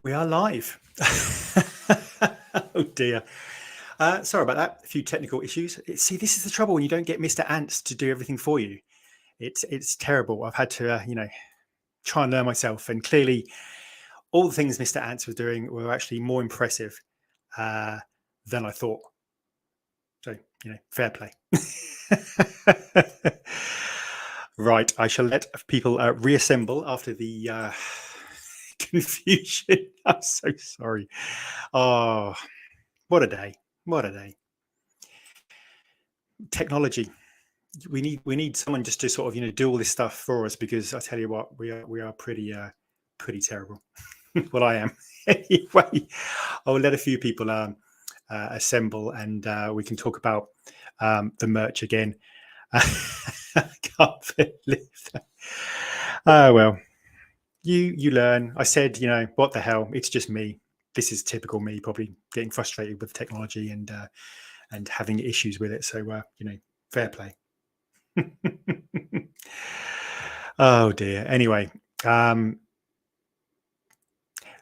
We are live. Oh dear. Sorry about that. A few technical issues. See, this is the trouble when you don't get Mr. Ants to do everything for you. It's terrible. I've had to, try and learn myself. And clearly, all the things Mr. Ants was doing were actually more impressive uh, than I thought. So, fair play. Right. I shall let people reassemble after the confusion. I'm so sorry. Oh, what a day. What a day. Technology. We need someone just to sort of do all this stuff for us, because I tell you what, we are pretty terrible. Well, I am. Anyway, I'll let a few people assemble, and we can talk about the merch again. I can't believe that. Oh well, you learn. I said, what the hell? It's just me. This is typical me, probably getting frustrated with technology and having issues with it. So fair play. Oh dear. Anyway,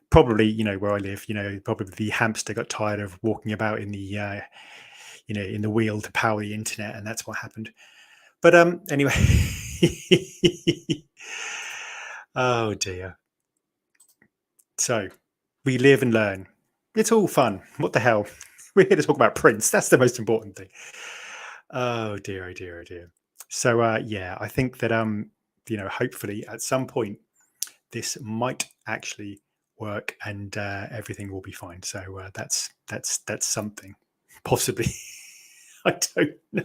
probably where I live, probably the hamster got tired of walking about in the in the wheel to power the internet, and that's what happened. But anyway. Oh dear. So we live and learn. It's all fun. What the hell? We're here to talk about Prince. That's the most important thing. Oh dear, oh dear, oh dear. So yeah, I think that hopefully at some point this might actually work, and everything will be fine. So that's something, possibly. I don't know.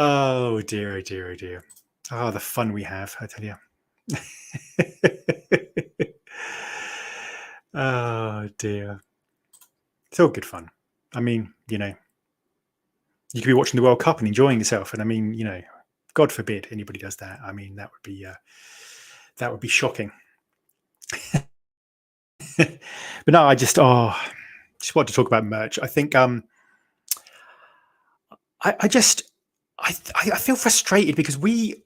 Oh dear, oh dear, oh dear. Oh, the fun we have, I tell you. Oh dear. It's all good fun. I mean, you could be watching the World Cup and enjoying yourself, and I mean, God forbid anybody does that. I mean, that would be shocking. But no, I just want to talk about merch. I think I just I feel frustrated because we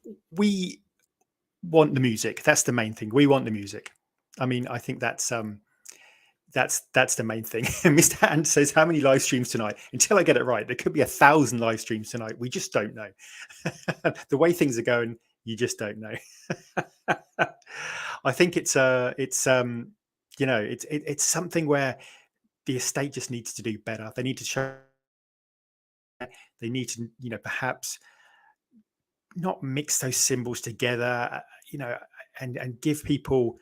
want the music. That's the main thing. We want the music. I mean, I think that's the main thing. Mr. Ant says, how many live streams tonight? Until I get it right, there could be 1,000 live streams tonight. We just don't know. The way things are going, you just don't know. I think it's it's something where the estate just needs to do better. They need to show. They need to, perhaps not mix those symbols together, and give people,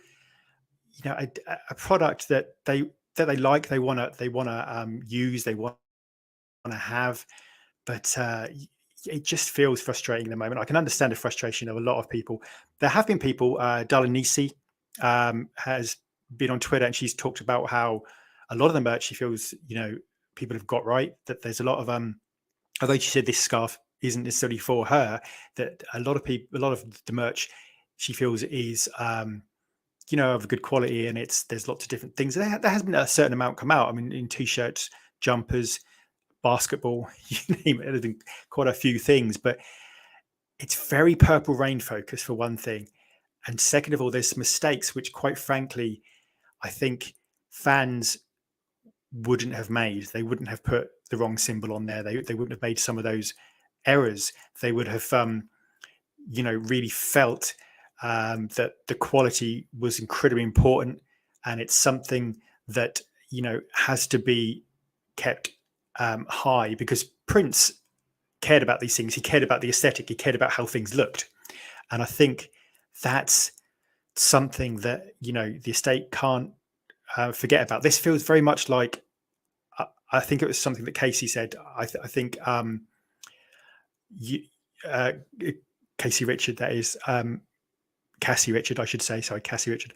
a product that they like, they want to use, they want to have, but it just feels frustrating at the moment. I can understand the frustration of a lot of people. There have been people. Darla Nisi has been on Twitter, and she's talked about how a lot of the merch she feels, people have got right. That there's a lot of although she said this scarf isn't necessarily for her, that a lot of the merch she feels is of good quality, and there's lots of different things. There has been a certain amount come out. I mean, in t-shirts, jumpers, basketball, you name it. There's been quite a few things, but it's very Purple Rain focused, for one thing, and second of all, there's mistakes which, quite frankly, I think fans wouldn't have made. They wouldn't have put the wrong symbol on there. They wouldn't have made some of those errors. They would have really felt that the quality was incredibly important, and it's something that has to be kept high, because Prince cared about these things. He cared about the aesthetic. He cared about how things looked, and I think that's something that the estate can't forget about. This feels very much like, I think it was something that Casey said. I think you, uh, Casey Richard, that is, Cassie Richard, I should say. Sorry, Cassie Richard.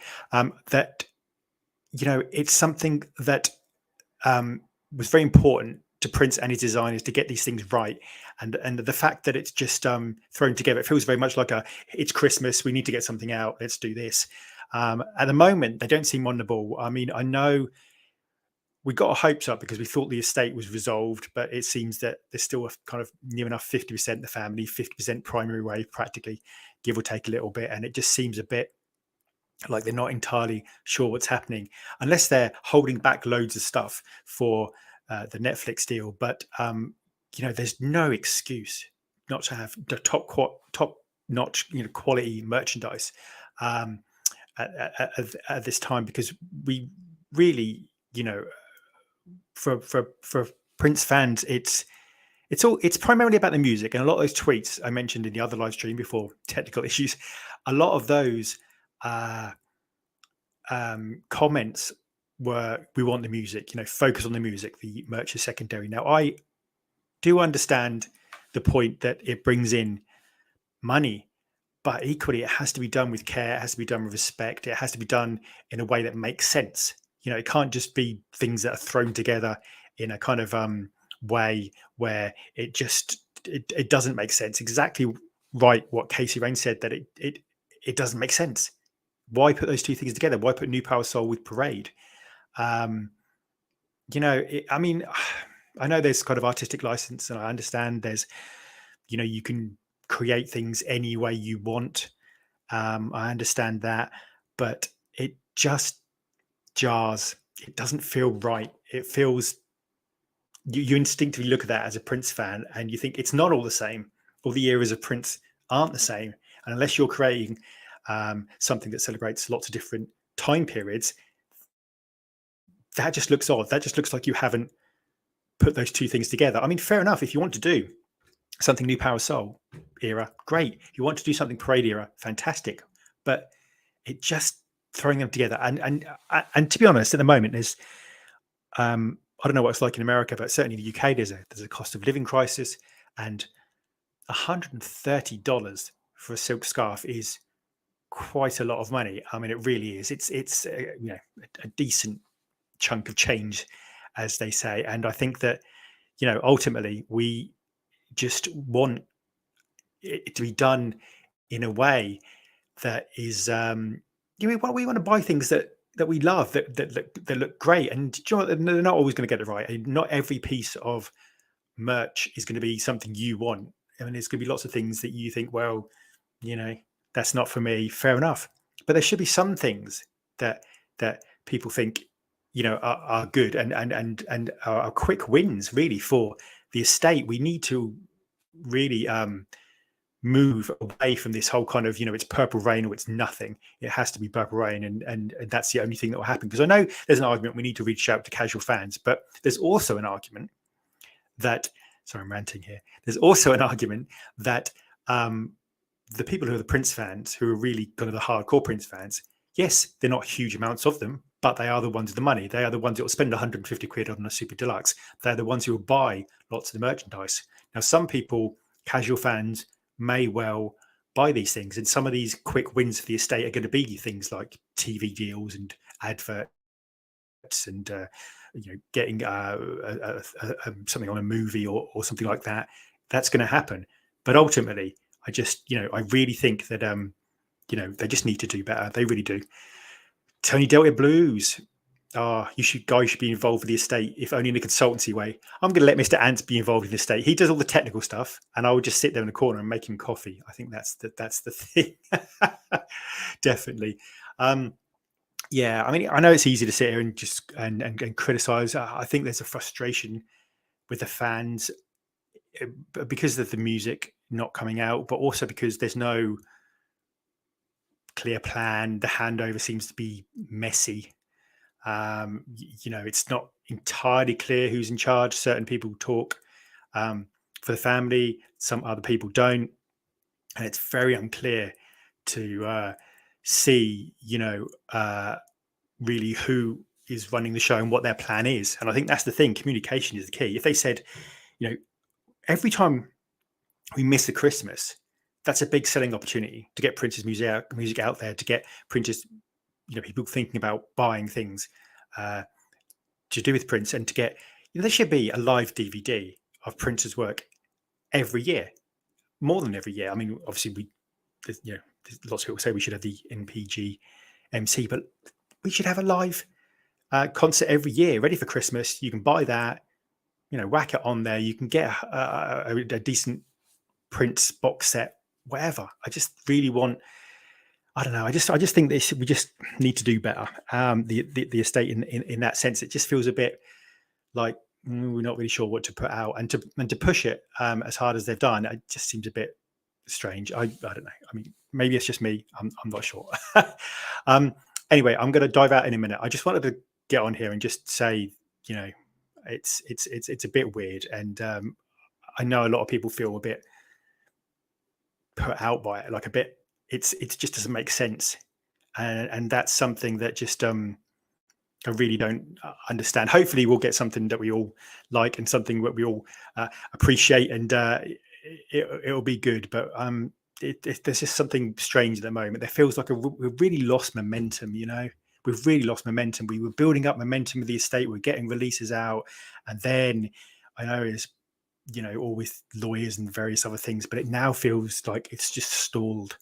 That it's something that was very important to Prince and his designers to get these things right, and the fact that it's just thrown together, it feels very much like it's Christmas, we need to get something out, let's do this. At the moment, they don't seem on the ball. I mean, I know we got our hopes up because we thought the estate was resolved, but it seems that there's still a kind of near enough 50% the family, 50% primary wave, practically, give or take a little bit, and it just seems a bit like they're not entirely sure what's happening, unless they're holding back loads of stuff for the Netflix deal. But there's no excuse not to have the top notch quality merchandise um, at this time, because we really, for Prince fans, it's primarily about the music. And a lot of those tweets I mentioned in the other live stream before technical issues, a lot of those uh, comments were, we want the music, focus on the music, the merch is secondary. Now, I do understand the point that it brings in money, but equally it has to be done with care, it has to be done with respect, it has to be done in a way that makes sense. It can't just be things that are thrown together in a kind of way where it doesn't make sense. Exactly right, what Casey Rain said, that it doesn't make sense. Why put those two things together? Why put New Power Soul with Parade? I mean, I know there's kind of artistic license, and I understand there's, you can create things any way you want. I understand that, but it just jars. It doesn't feel right. It feels, you instinctively look at that as a Prince fan and you think it's not all the same. All the eras of Prince aren't the same. And unless you're creating something that celebrates lots of different time periods, that just looks odd. That just looks like you haven't put those two things together. I mean, fair enough. If you want to do something New Power Soul era, great. If you want to do something Parade era, fantastic. But it just throwing them together. And to be honest, at the moment, there's I don't know what it's like in America, but certainly in the UK, there's a cost of living crisis, and $130 for a silk scarf is quite a lot of money. I mean, it really is. It's a decent chunk of change, as they say. And I think that ultimately we just want it to be done in a way that is we want to buy things that we love, that look great. And do you know what? They're not always going to get it right. And not every piece of merch is going to be something you want. I mean, there's going to be lots of things that you think, well, that's not for me. Fair enough. But there should be some things that people think are good and are quick wins really for the estate. We need to really move away from this whole kind of it's Purple Rain or it's nothing. It has to be Purple Rain, and that's the only thing that will happen. Because I know there's an argument we need to reach out to casual fans, but there's also an argument that, sorry, I'm ranting here, there's also an argument that the people who are the Prince fans, who are really kind of the hardcore Prince fans, yes, they're not huge amounts of them, but they are the ones with the money. They are the ones that will spend 150 quid on a super deluxe. They're the ones who will buy lots of the merchandise. Now, some people, casual fans, may well buy these things, and some of these quick wins for the estate are going to be things like TV deals and adverts and getting something on a movie or something like that. That's going to happen. But ultimately, I really think that they just need to do better. They really do. Tony Delta Blues. Guys should be involved with the estate, if only in a consultancy way. I'm going to let Mr. Ants be involved in the estate. He does all the technical stuff, and I would just sit there in the corner and make him coffee. I think that's the thing. Definitely. Yeah, I mean, I know it's easy to sit here and just and criticize. I think there's a frustration with the fans because of the music not coming out, but also because there's no clear plan. The handover seems to be messy. It's not entirely clear who's in charge. Certain people talk for the family, some other people don't, and it's very unclear to see, really who is running the show and what their plan is. And I think that's the thing. Communication is the key. If they said, every time we miss a Christmas, that's a big selling opportunity to get Prince's music out there, to get Prince's, people thinking about buying things to do with Prince, and to get, there should be a live DVD of Prince's work every year, more than every year. I mean, obviously there's lots of people say we should have the NPG MC, but we should have a live concert every year, ready for Christmas. You can buy that, whack it on there. You can get a decent Prince box set, whatever. I just really want I don't know. I just think this we just need to do better. The estate in that sense, it just feels a bit like we're not really sure what to put out, and to push it as hard as they've done. It just seems a bit strange. I don't know. I mean, maybe it's just me. I'm not sure. um, anyway, I'm going to dive out in a minute. I just wanted to get on here and just say, you know, it's a bit weird, and I know a lot of people feel a bit put out by it, like a bit. It just doesn't make sense, and that's something that just I really don't understand. Hopefully, we'll get something that we all like and something that we all appreciate, and it'll be good. But there's just something strange at the moment. There feels like we've really lost momentum. You know, we've really lost momentum. We were building up momentum with the estate. We're getting releases out, and then I know it's all with lawyers and various other things, but it now feels like it's just stalled.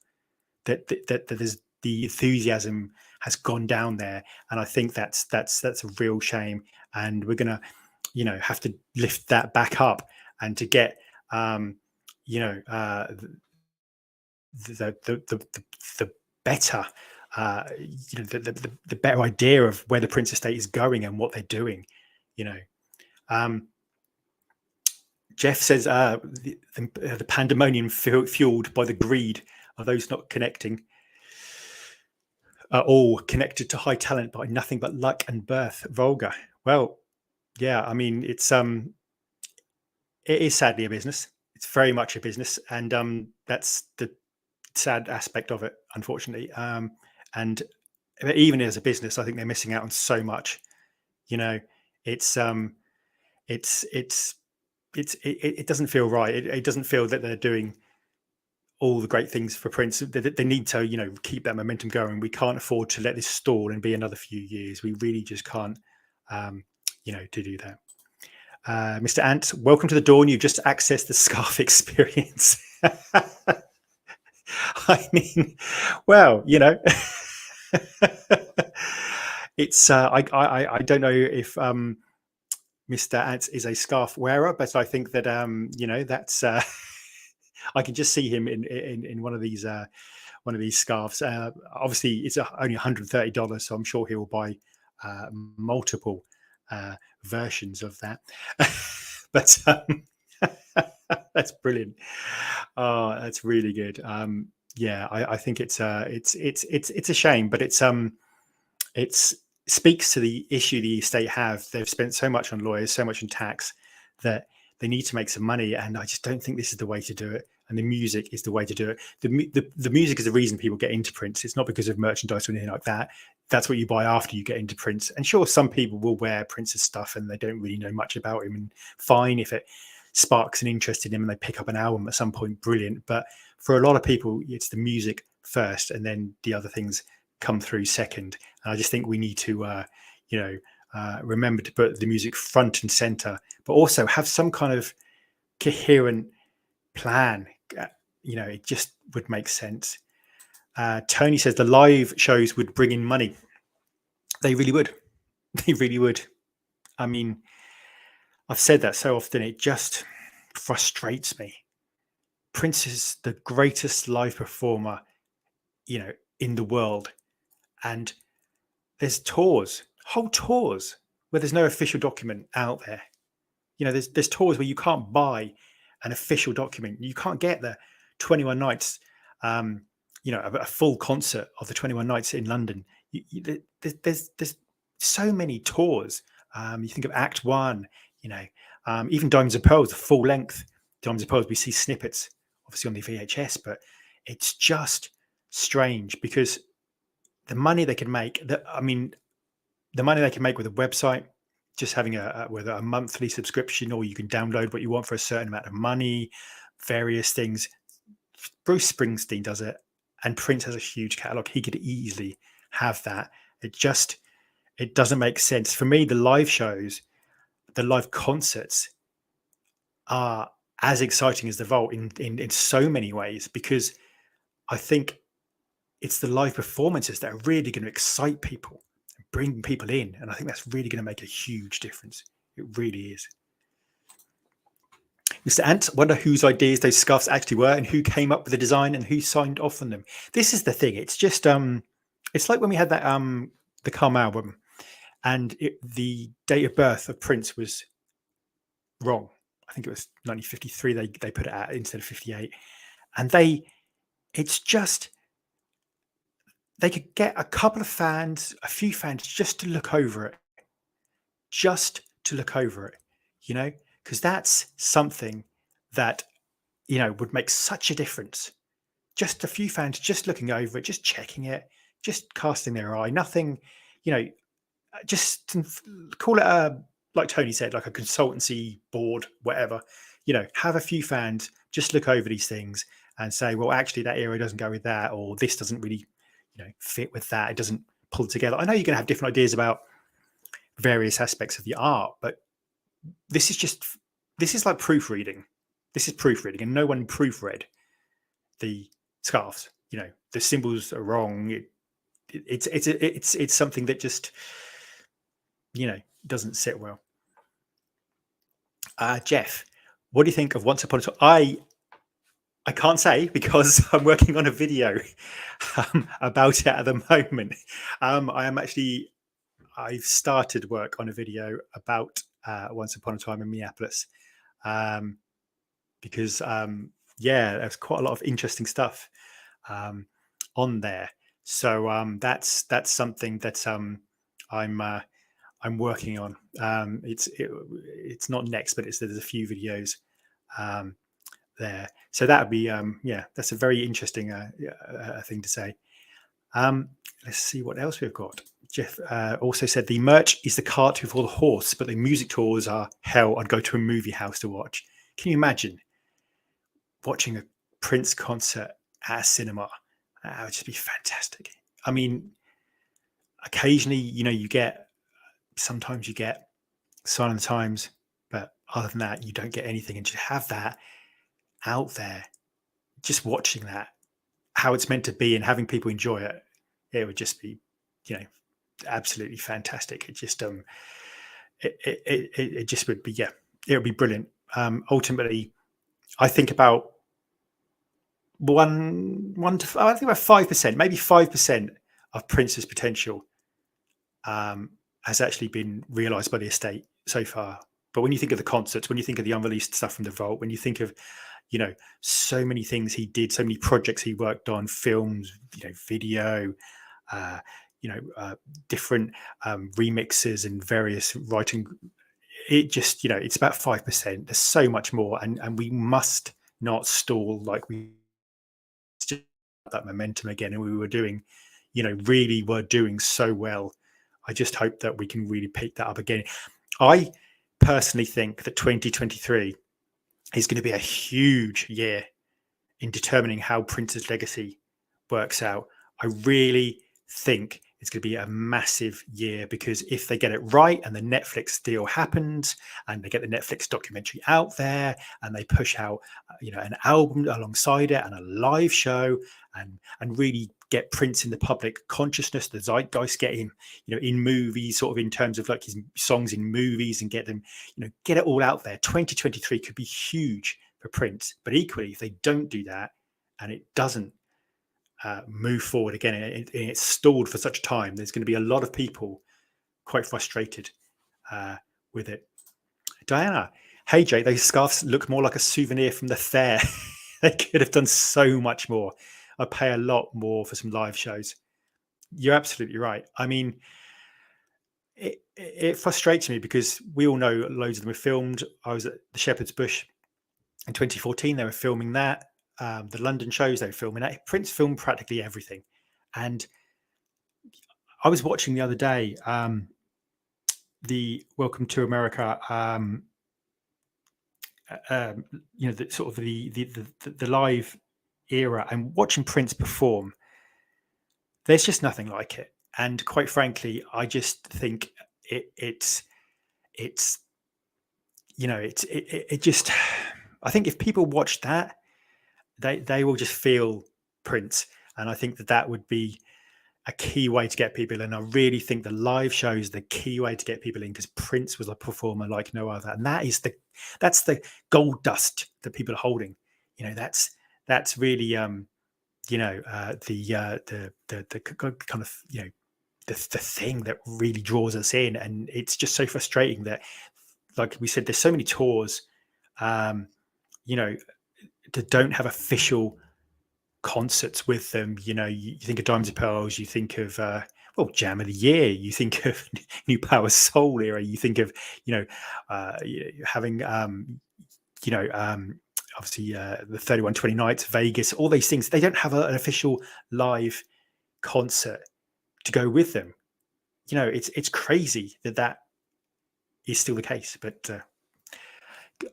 That there's the enthusiasm has gone down there, and I think that's a real shame. And we're gonna, have to lift that back up, and to get, you know, the better, the better idea of where the Prince Estate is going and what they're doing. You know, Jeff says the pandemonium fueled by the greed of those not connecting are all connected to high talent by nothing but luck and birth. Volga. Well, yeah, I mean, it is sadly a business. It's very much a business, and that's the sad aspect of it, unfortunately. And even as a business, I think they're missing out on so much. You know, it's it doesn't feel right. It doesn't feel that they're doing all the great things for Prince. They need to, keep that momentum going. We can't afford to let this stall and be another few years. We really just can't, to do that. Mr. Ant, welcome to the dawn. You've just accessed the scarf experience. I mean, well, it's. I don't know if Mr. Ant is a scarf wearer, but I think that that's. I can just see him in one of these scarves. Obviously, it's only $130, so I'm sure he will buy multiple versions of that. But that's brilliant. Oh, that's really good. Yeah, I think it's a shame, but it's speaks to the issue the estate have. They've spent so much on lawyers, so much on tax, that they need to make some money, and I just don't think this is the way to do it. And the music is the way to do it. The music is the reason people get into Prince. It's not because of merchandise or anything like that. That's what you buy after you get into Prince. And sure, some people will wear Prince's stuff and they don't really know much about him, and fine if it sparks an interest in him and they pick up an album at some point, brilliant. But for a lot of people, it's the music first, and then the other things come through second. And I just think we need to, remember to put the music front and center, but also have some kind of coherent plan. It just would make sense. Tony says the live shows would bring in money. They really would. They really would. I mean, I've said that so often, it just frustrates me. Prince is the greatest live performer, in the world. And there's whole tours, where there's no official document out there. There's tours where you can't buy an official document. You can't get the 21 nights, a full concert of the 21 nights in London. There's so many tours. You think of Act One, even Diamonds and Pearls, the full length Diamonds and Pearls. We see snippets, obviously on the VHS, but it's just strange because the money they can make. The money they can make with a website, just having whether a monthly subscription, or you can download what you want for a certain amount of money, various things. Bruce Springsteen does it, and Prince has a huge catalog. He could easily have that. It doesn't make sense for me. The live shows, the live concerts are as exciting as the Vault in so many ways, because I think it's the live performances that are really going to excite people, bring people in, and I think that's really going to make a huge difference. It really is. Mr. Ant, wonder whose ideas those scarves actually were and who came up with the design and who signed off on them. This is the thing. It's just it's like when we had that the Calm album and the date of birth of Prince was wrong. I think it was 1953 they put it out instead of 58. And it's just they could get a couple of fans, a few fans just to look over it, just to look over it, you know, because that's something that, you know, would make such a difference. Just a few fans just looking over it, just checking it, just casting their eye, nothing, you know, just call it like Tony said, like a consultancy board, whatever, you know, have a few fans just look over these things and say, well, actually that area doesn't go with that, or this doesn't really, you know, fit with that. It doesn't pull together. I know you're going to have different ideas about various aspects of the art, but this is like proofreading. This is proofreading, and no one proofread the scarves. You know, the symbols are wrong. It's something that just, you know, doesn't sit well. Jeff, what do you think of Once Upon a Time? I can't say because I'm working on a video about it at the moment. I've started work on a video about Once Upon a Time in Minneapolis because yeah, there's quite a lot of interesting stuff on there. So that's something that I'm working on. It's not next, but there's a few videos there. So that would be yeah, that's a very interesting thing to say. Let's see what else we've got. Jeff also said the merch is the cart before the horse, but the music tours are hell. I'd go to a movie house to watch. Can you imagine watching a Prince concert at a cinema? That would just be fantastic. I mean, occasionally, you know, sometimes you get Sign of the Times, but other than that, you don't get anything. And to have that out there, just watching that, how it's meant to be, and having people enjoy it, it would just be, you know, absolutely fantastic. It just it just would be, yeah, it would be brilliant. Ultimately, I think about I think about 5%, maybe 5% of Prince's potential has actually been realized by the estate so far. But when you think of the concerts, when you think of the unreleased stuff from the vault, when you think of, you know, so many things he did, so many projects he worked on, films, you know, video, you know, different remixes and various writing, it just, you know, it's about 5%. There's so much more, and we must not stall like we that momentum again, and we were doing, you know, really were doing so well. I just hope that we can really pick that up again. I personally think that 2023 is going to be a huge year in determining how Prince's legacy works out. I really think it's going to be a massive year, because if they get it right and the Netflix deal happens and they get the Netflix documentary out there and they push out, you know, an album alongside it and a live show, and really get Prince in the public consciousness, the zeitgeist, get him, you know, in movies, sort of in terms of like his songs in movies, and get them, you know, get it all out there. 2023 could be huge for Prince, but equally, if they don't do that and it doesn't move forward again, and it's stalled for such time, there's going to be a lot of people quite frustrated with it. Diana, hey Jay, those scarves look more like a souvenir from the fair. They could have done so much more. I'd pay a lot more for some live shows. You're absolutely right. I mean, it frustrates me because we all know loads of them were filmed. I was at the Shepherd's Bush in 2014. They were filming that. The London shows, they were filming that. Prince filmed practically everything. And I was watching the other day the Welcome to America, you know, the sort of the live era, and watching Prince perform. There's just nothing like it. And quite frankly, I just think it's you know, it just, I think if people watch that, they will just feel Prince. And I think that would be, a key way to get people in. I really think the live show is the key way to get people in, because Prince was a performer like no other, and that's the gold dust that people are holding. You know, that's really kind of, the thing that really draws us in. And it's just so frustrating that, like we said, there's so many tours um you know that don't have official concerts with them. You think of Diamonds and Pearls, you think of Jam of the Year, you think of New Power Soul era, you think of having obviously the 3120 nights, Vegas, all these things. They don't have an official live concert to go with them. It's crazy that is still the case. But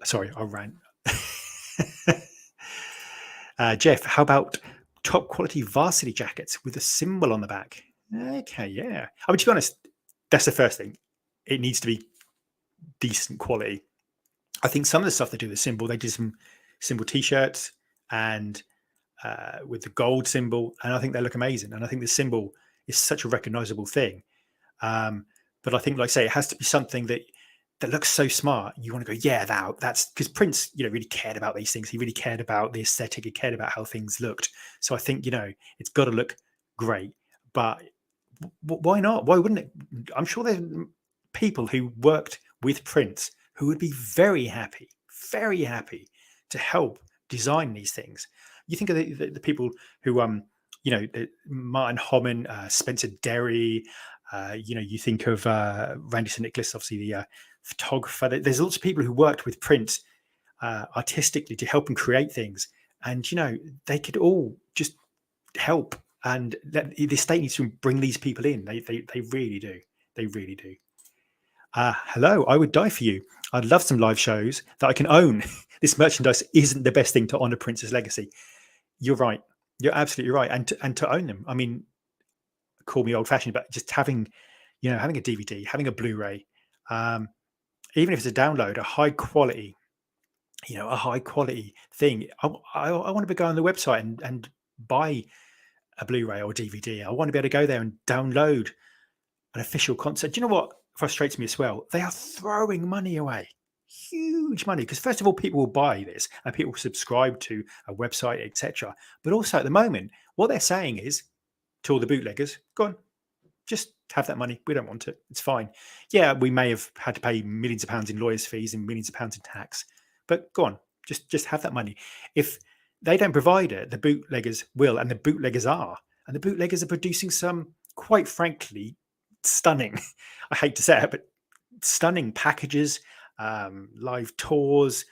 sorry, I ran. Jeff, how about top quality varsity jackets with a symbol on the back? Okay, yeah. I mean, to be honest, that's the first thing. It needs to be decent quality. I think some of the stuff they do with symbol, they did some symbol T-shirts and with the gold symbol, and I think they look amazing. And I think the symbol is such a recognizable thing. But I think, like I say, it has to be something that looks so smart. You want to go, yeah, that's because Prince, really cared about these things. He really cared about the aesthetic. He cared about how things looked. So I think, it's got to look great. But why not? Why wouldn't it? I'm sure there's people who worked with Prince who would be very happy to help design these things. You think of the people who, Martin Homan, Spencer Derry, you think of Randy St. Nicholas, obviously the photographer. There's lots of people who worked with Prince artistically to help him create things. And, they could all just help. And the state needs to bring these people in. They really do. They really do. Hello, I would die for you. I'd love some live shows that I can own. This merchandise isn't the best thing to honor Prince's legacy. You're right. You're absolutely right. And to own them. I mean, call me old fashioned, but just having a DVD, having a Blu-ray, even if it's a download, a high quality thing. I want to go on the website and buy a Blu-ray or DVD. I want to be able to go there and download an official concert. Do you know what frustrates me as well? They are throwing money away, huge money, because first of all, people will buy this and people will subscribe to a website, etc. But also at the moment, what they're saying is to all the bootleggers, go on, just have that money. We don't want it. It's fine. Yeah, we may have had to pay millions of pounds in lawyers' fees and millions of pounds in tax, but go on, just have that money. If they don't provide it, the bootleggers will, and the bootleggers are producing some, quite frankly, stunning, I hate to say it, but stunning packages, live tours.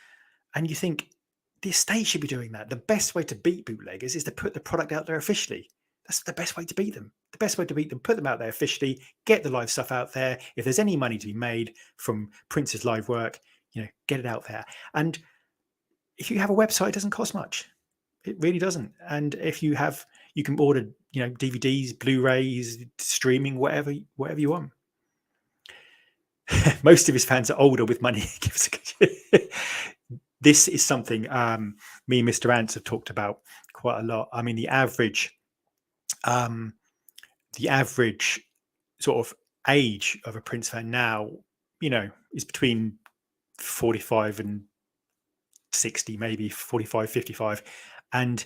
And you think the estate should be doing that. The best way to beat bootleggers is to put the product out there officially. That's the best way to beat them. The best way to beat them, put them out there officially, get the live stuff out there. If there's any money to be made from Prince's live work, get it out there. And if you have a website, it doesn't cost much. It really doesn't. And if you can order, DVDs, Blu-rays, streaming, whatever you want. Most of his fans are older with money. This is something me and Mr. Ants have talked about quite a lot. I mean, the average sort of age of a Prince fan now, is between 45 and 60, maybe 45, 55. And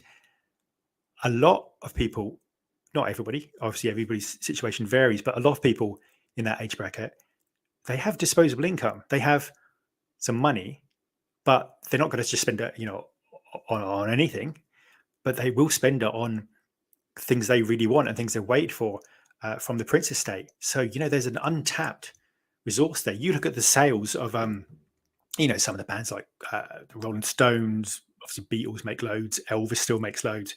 a lot of people, not everybody, obviously everybody's situation varies, but a lot of people in that age bracket, they have disposable income. They have some money, but they're not going to just spend it, on anything, but they will spend it on things they really want and things they wait for from the Prince estate. So, there's an untapped resource there. You look at the sales of, some of the bands like the Rolling Stones, obviously Beatles make loads, Elvis still makes loads,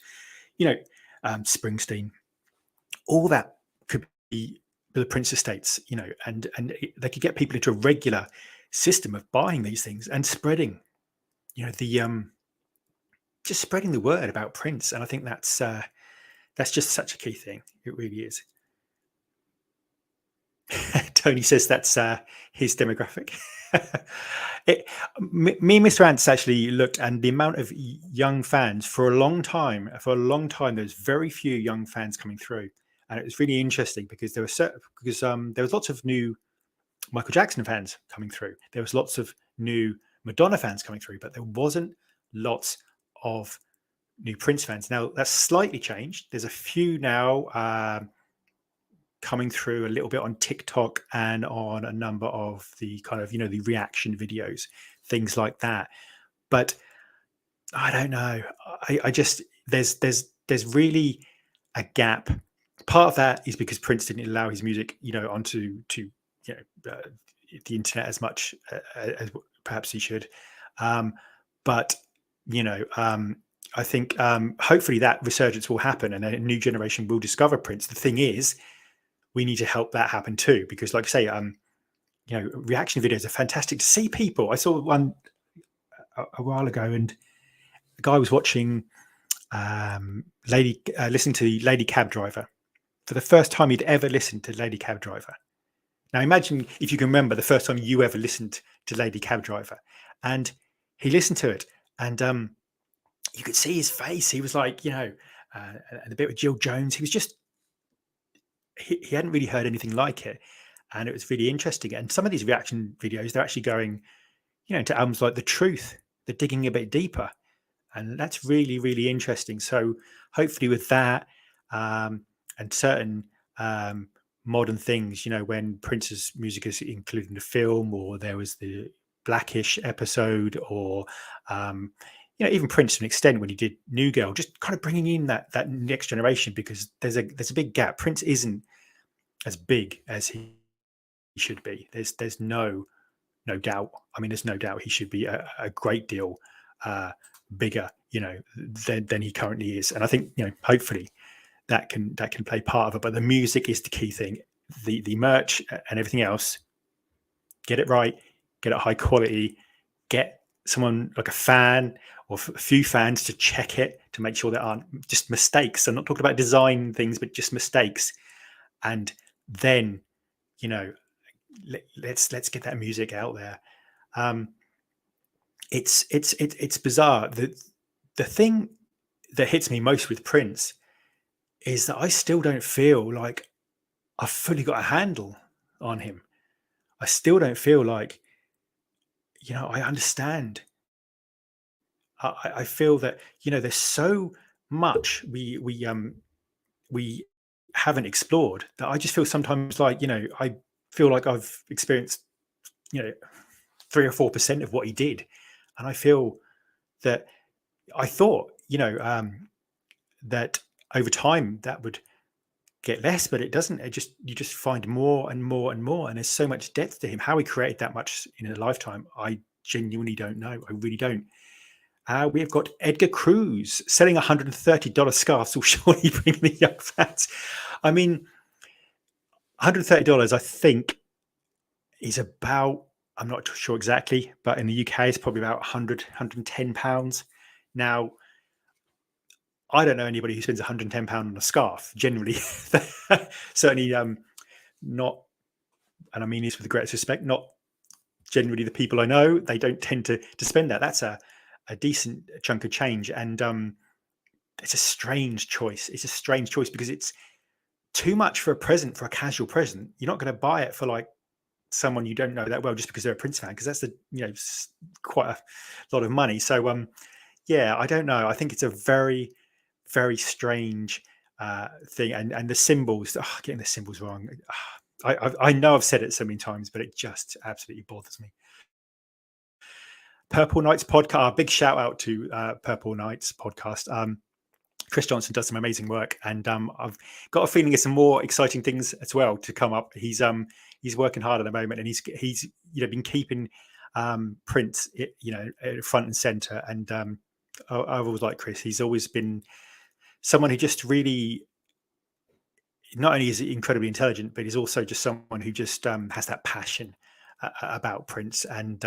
Springsteen, all that could be the Prince estates, and they could get people into a regular system of buying these things and spreading, just spreading the word about Prince. And I think that's just such a key thing. It really is. Tony says that's his demographic. Me and Mr. Ants actually looked, and the amount of young fans for a long time, there's very few young fans coming through. and it was really interesting because there was lots of new Michael Jackson fans coming through. There was lots of new Madonna fans coming through, but there wasn't lots of new Prince fans. Now that's slightly changed. There's a few now coming through a little bit on TikTok and on a number of the kind of, the reaction videos, things like that. But I don't know. I just there's really a gap. Part of that is because Prince didn't allow his music, onto the internet as much as perhaps he should. But I think hopefully that resurgence will happen and a new generation will discover Prince. The thing is, we need to help that happen too, because like I say, reaction videos are fantastic to see people. I saw one a while ago, and the guy was watching listening to Lady Cab Driver for the first time he'd ever listened to Lady Cab Driver. Now imagine if you can remember the first time you ever listened to Lady Cab Driver, and he listened to it, and you could see his face. He was like, and a bit with Jill Jones. He was just he hadn't really heard anything like it, and it was really interesting. And some of these reaction videos, they're actually going, to albums like The Truth. They're digging a bit deeper, and that's really, really interesting. So hopefully with that and certain modern things, when Prince's music is included in the film, or there was the Blackish episode, or even Prince to an extent when he did New Girl, just kind of bringing in that next generation, because there's a big gap. Prince isn't as big as he should be. There's no doubt. I mean, there's no doubt he should be a great deal bigger, than he currently is. And I think, hopefully that can play part of it. But the music is the key thing. The merch and everything else, get it right, get it high quality, get someone like a fan or a few fans to check it to make sure there aren't just mistakes. I'm not talking about design things, but just mistakes. And then, let's get that music out there. It's bizarre. The thing that hits me most with Prince is that I still don't feel like I've fully got a handle on him. I still don't feel like, I understand. I feel that, there's so much we haven't explored, that I just feel sometimes like, I feel like I've experienced, 3 or 4% of what he did. And I feel that I thought, that over time that would get less, but it doesn't. You just find more and more and more. And there's so much depth to him. How he created that much in a lifetime, I genuinely don't know. I really don't. We have got Edgar Cruz selling $130 scarves will surely bring the young fans. I mean, $130, I think, is about, I'm not sure exactly, but in the UK, it's probably about 100, 110 pounds. Now, I don't know anybody who spends 110 pounds on a scarf, generally. Certainly not, and I mean this with the greatest respect, not generally the people I know. They don't tend to spend that. That's a decent chunk of change. And it's a strange choice. It's a strange choice because it's too much for a present, for a casual present. You're not going to buy it for like someone you don't know that well just because they're a Prince fan, because that's quite a lot of money. So yeah, I don't know. I think it's a very, very strange thing. And the symbols, getting the symbols wrong. I know I've said it so many times, but it just absolutely bothers me. Purple Nights podcast. Big shout out to Purple Nights podcast. Chris Johnson does some amazing work, and I've got a feeling there's some more exciting things as well to come up. He's working hard at the moment, and he's been keeping Prince front and center. And I've always liked Chris. He's always been someone who just really, not only is he incredibly intelligent, but he's also just someone who just has that passion about Prince. And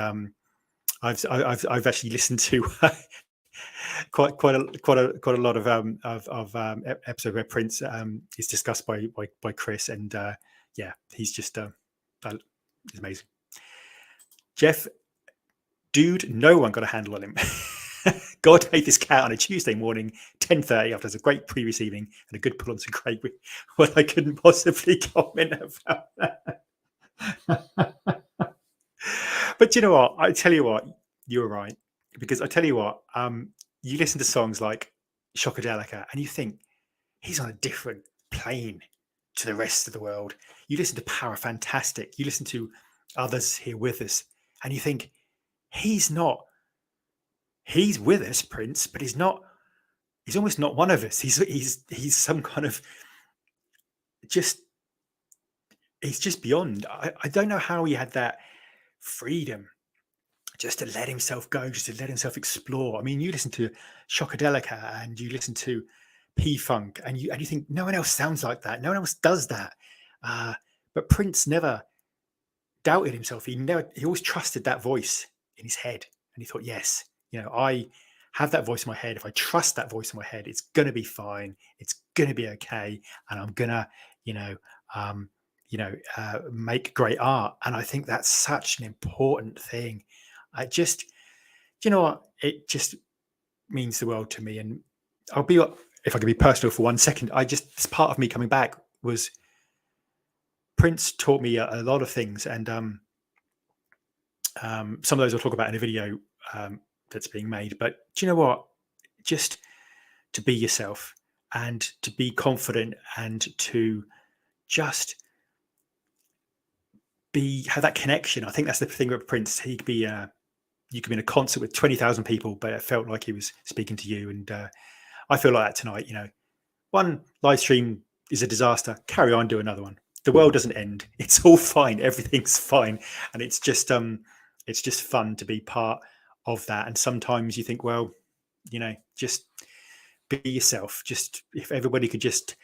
I've actually listened to quite a lot of episode where Prince is discussed by Chris, and yeah, he's just he's amazing. Jeff, dude, no one got a handle on him. God made this cat on a Tuesday morning, 10:30, after a great previous evening and a good pull on some gravy. Well, I couldn't possibly comment about that. But you know what? I tell you what, you were right. Because I tell you what, you listen to songs like Shockadelica and you think he's on a different plane to the rest of the world. You listen to Parafantastic, you listen to others here with us, and you think he's not, he's with us, Prince, but he's almost not one of us. He's some kind of just, he's just beyond. I don't know how he had that freedom just to let himself go, just to let himself explore. I mean, you listen to Shockadelica and you listen to P Funk, and you think no one else sounds like that, no one else does that. But Prince never doubted himself. He always trusted that voice in his head, and he thought, yes, I have that voice in my head. If I trust that voice in my head, it's gonna be fine. It's gonna be okay, and I'm gonna, um, make great art. And I think that's such an important thing. I just, you know what? It just means the world to me. And I'll be, if I can be personal for 1 second, this part of me coming back was Prince taught me a lot of things. And some of those I'll talk about in a video that's being made. But do you know what? Just to be yourself and to be confident and to just have that connection. I think that's the thing with Prince. He could be you could be in a concert with 20,000 people, but it felt like he was speaking to you. And I feel like that tonight. One live stream is a disaster. Carry on, do another one. The world doesn't end. It's all fine. Everything's fine, and it's just fun to be part of that. And sometimes you think, well, just be yourself. Just if everybody could just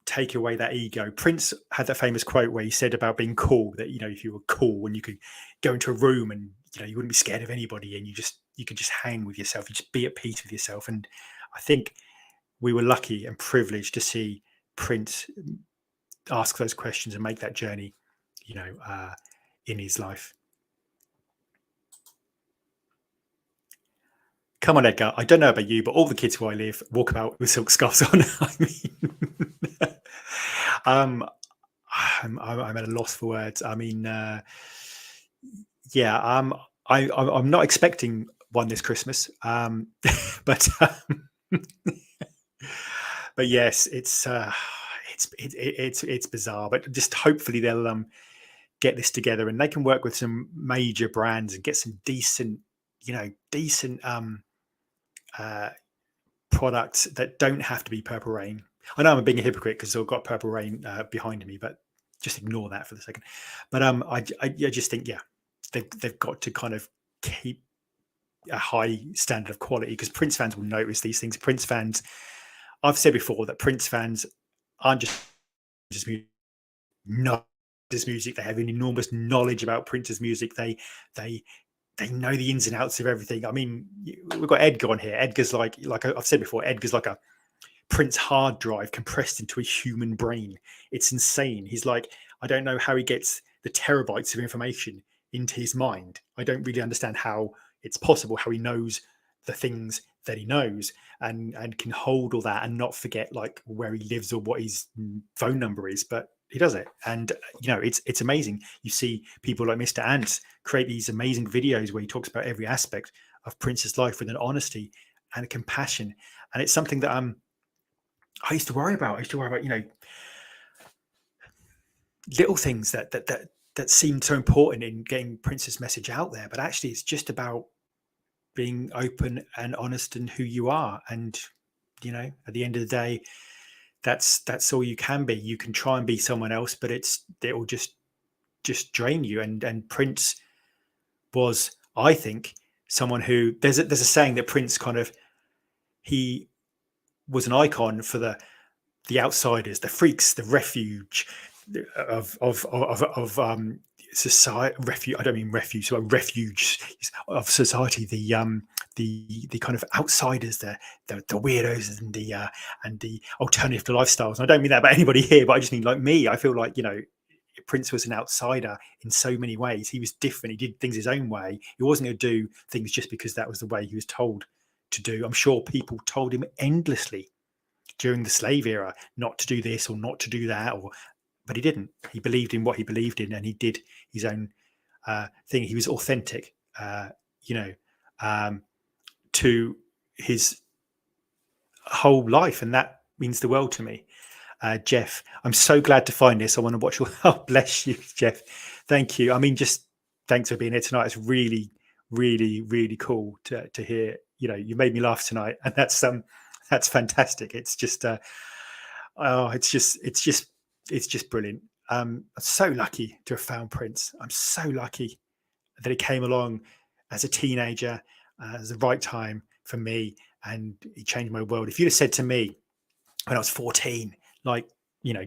take away that ego. Prince had that famous quote where he said about being cool, that if you were cool, when you could go into a room and you wouldn't be scared of anybody, and you could just hang with yourself, you just be at peace with yourself. And I think we were lucky and privileged to see Prince ask those questions and make that journey in his life. Come on, Edgar. I don't know about you, but all the kids who I live walk about with silk scarves on. I mean, I'm at a loss for words. I mean, yeah, I'm not expecting one this Christmas, but but yes, it's bizarre. But just hopefully they'll get this together and they can work with some major brands and get some decent products that don't have to be Purple Rain. I know I'm being a hypocrite because I've got Purple Rain behind me, but just ignore that for the second. But I just think, yeah, they've got to kind of keep a high standard of quality, because Prince fans will notice these things. Prince fans, I've said before that Prince fans aren't just know his music. They have an enormous knowledge about Prince's music. They know the ins and outs of everything. I mean, we've got Edgar on here. Edgar's like I've said before, Edgar's like a Prince hard drive compressed into a human brain. It's insane. He's like, I don't know how he gets the terabytes of information into his mind. I don't really understand how it's possible, how he knows the things that he knows and can hold all that and not forget like where he lives or what his phone number is. But he does it, and it's amazing. You see people like Mr. Ants create these amazing videos where he talks about every aspect of Prince's life with an honesty and a compassion, and it's something that I used to worry about. Little things that seemed so important in getting Prince's message out there, but actually it's just about being open and honest in who you are. And at the end of the day, that's all you can be. You can try and be someone else, but it will just drain you. And Prince was, I think, someone who there's a saying that Prince he was an icon for the outsiders, the freaks, the refuge of society. Refuge. I don't mean refuge. So refuge of society. The kind of outsiders, the weirdos, and the alternative to lifestyles. And I don't mean that about anybody here, but I just mean like me. I feel like Prince was an outsider in so many ways. He was different. He did things his own way. He wasn't going to do things just because that was the way he was told to do. I'm sure people told him endlessly during the slave era not to do this or not to do that, but he didn't. He believed in what he believed in, and he did his own thing. He was authentic, to his whole life, and that means the world to me. Jeff, I'm so glad to find this. I want to watch your. Oh, bless you, Jeff. Thank you. I mean, just thanks for being here tonight. It's really, really, really cool to hear. You made me laugh tonight, and that's fantastic. It's just, it's just brilliant. I'm so lucky to have found Prince. I'm so lucky that he came along as a teenager, as the right time for me, and he changed my world. If you'd have said to me when I was 14,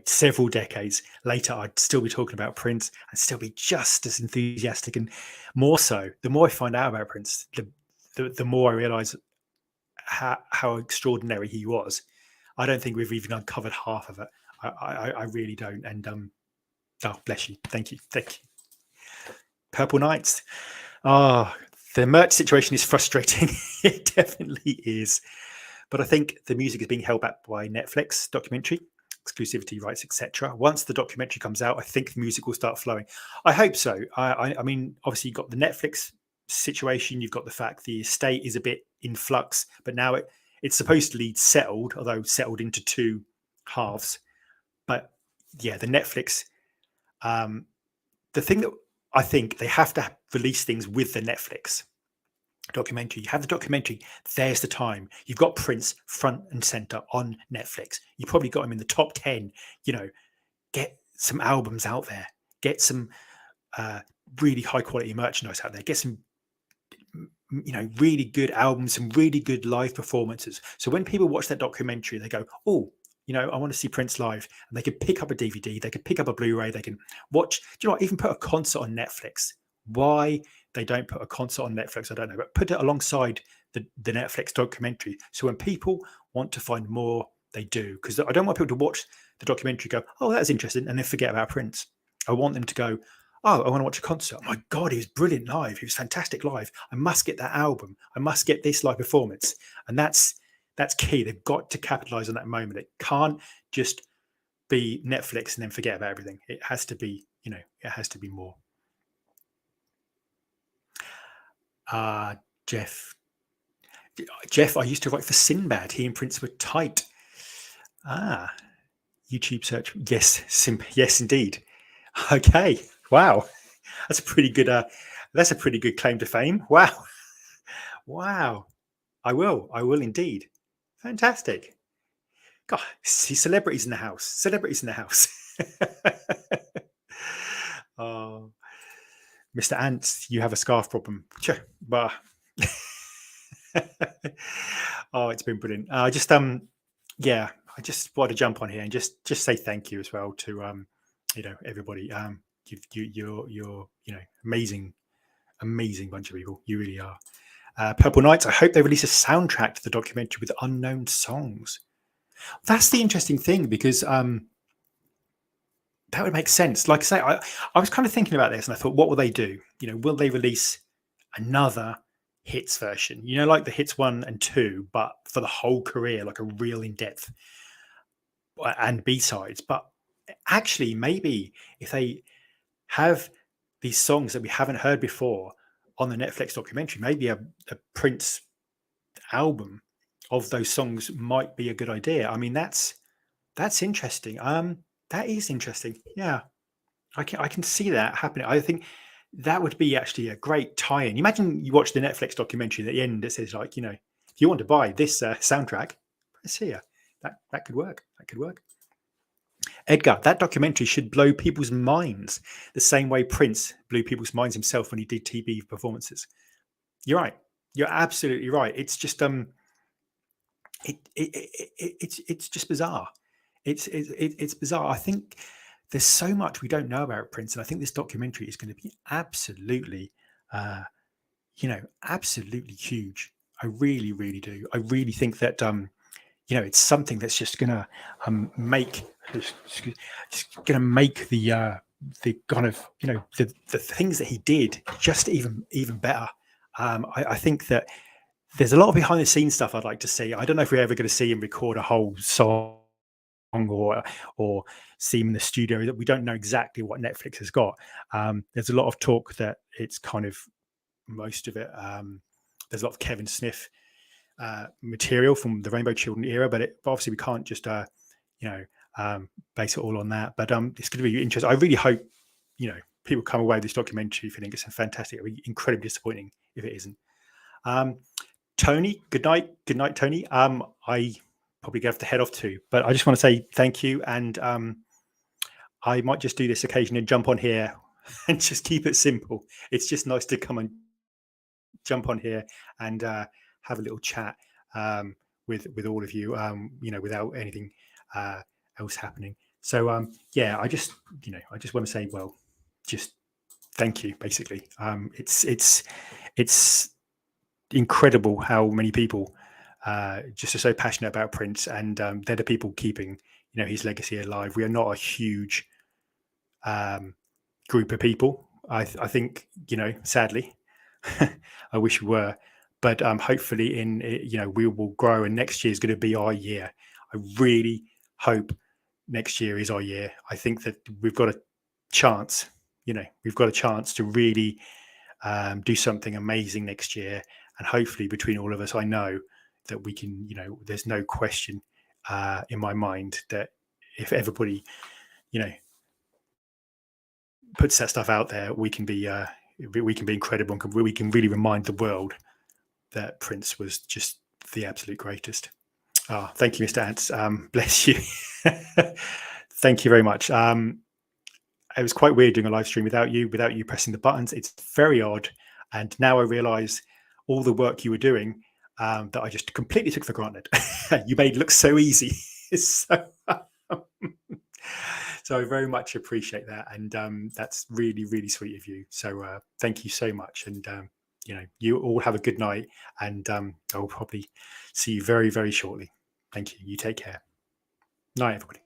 several decades later, I'd still be talking about Prince and still be just as enthusiastic, and more so. The more I find out about Prince, the more I realise how extraordinary he was. I don't think we've even uncovered half of it. I really don't. And oh, bless you. Thank you. Purple Nights. Oh, the merch situation is frustrating. It definitely is. But I think the music is being held back by Netflix documentary, exclusivity rights, etc. Once the documentary comes out, I think the music will start flowing. I hope so. I mean, obviously, you've got the Netflix situation. You've got the fact the estate is a bit in flux, but now it's supposedly settled, although settled into two halves. But yeah, the Netflix, the thing that I think they have to release things with the Netflix documentary. You have the documentary, there's the time. You've got Prince front and center on Netflix. You probably got him in the top 10. Get some albums out there. Get some really high quality merchandise out there. Get some really good albums, some really good live performances. So when people watch that documentary, they go, oh, I want to see Prince live, and they can pick up a DVD, they can pick up a Blu-ray, they can watch, even put a concert on Netflix. Why they don't put a concert on Netflix, I don't know, but put it alongside the Netflix documentary. So when people want to find more, they do. Because I don't want people to watch the documentary, go, oh, that's interesting, and then forget about Prince. I want them to go, oh, I want to watch a concert. Oh my God, he was brilliant live. He was fantastic live. I must get that album. I must get this live performance. And that's key. They've got to capitalize on that moment. It can't just be Netflix and then forget about everything. It has to be, it has to be more. Jeff, I used to write for Sinbad. He and Prince were tight. YouTube search. Yes, indeed. Okay. Wow. That's a pretty good claim to fame. Wow. I will indeed. Fantastic. God, see celebrities in the house. Oh, Mr. Ants, you have a scarf problem. Sure. Bah. Oh, it's been brilliant. I just wanted to jump on here and just say thank you as well to everybody. You're amazing bunch of people. You really are. Purple Nights, I hope they release a soundtrack to the documentary with unknown songs. That's the interesting thing, because that would make sense. Like I say, I was kind of thinking about this, and I thought, what will they do? Will they release another hits version? Like the hits 1 and 2, but for the whole career, like a real in-depth, and B-sides. But actually, maybe if they have these songs that we haven't heard before on the Netflix documentary, maybe a Prince album of those songs might be a good idea. I mean, that's interesting. That is interesting. Yeah, I can see that happening. I think that would be actually a great tie-in. Imagine you watch the Netflix documentary, at the end it says, like, if you want to buy this soundtrack, press here. That could work. Edgar, that documentary should blow people's minds the same way Prince blew people's minds himself when he did TV performances. You're right. You're absolutely right. It's just it's just bizarre. It's bizarre. I think there's so much we don't know about Prince, and I think this documentary is going to be absolutely absolutely huge. I really, really do. I really think that it's something that's just going to make the the kind of, the things that he did just even better. I think that there's a lot of behind the scenes stuff I'd like to see. I don't know if we're ever going to see him record a whole song or see him in the studio. That we don't know exactly what Netflix has got. There's a lot of talk that it's kind of most of it. There's a lot of Kevin Smith material from the Rainbow Children era, but obviously we can't just base it all on that. But it's going to be interesting. I really hope people come away with this documentary feeling it's fantastic. It'll be incredibly disappointing if it isn't. Tony, good night, Tony. I probably have to head off too, but I just want to say thank you, and I might just do this occasionally and jump on here and just keep it simple. It's just nice to come and jump on here and have a little chat with all of you, without anything else happening. So I just want to say, well, just thank you. Basically, it's incredible how many people just are so passionate about Prince, and they're the people keeping his legacy alive. We are not a huge group of people. I think sadly, I wish we were, but hopefully we will grow, and next year is going to be our year. I really hope next year is our year. I think that we've got a chance. We've got a chance to really do something amazing next year, and hopefully between all of us, I know that we can. There's no question in my mind that if everybody, puts that stuff out there, we can be incredible, and we can really remind the world that Prince was just the absolute greatest. Thank you, Mr. Ants. Bless you. Thank you very much. It was quite weird doing a live stream without you pressing the buttons. It's very odd. And now I realize all the work you were doing that I just completely took for granted. You made it look so easy. So I very much appreciate that. And that's really, really sweet of you. So thank you so much. And, you all have a good night. And I'll probably see you very, very shortly. Thank you. You take care. Night, everybody.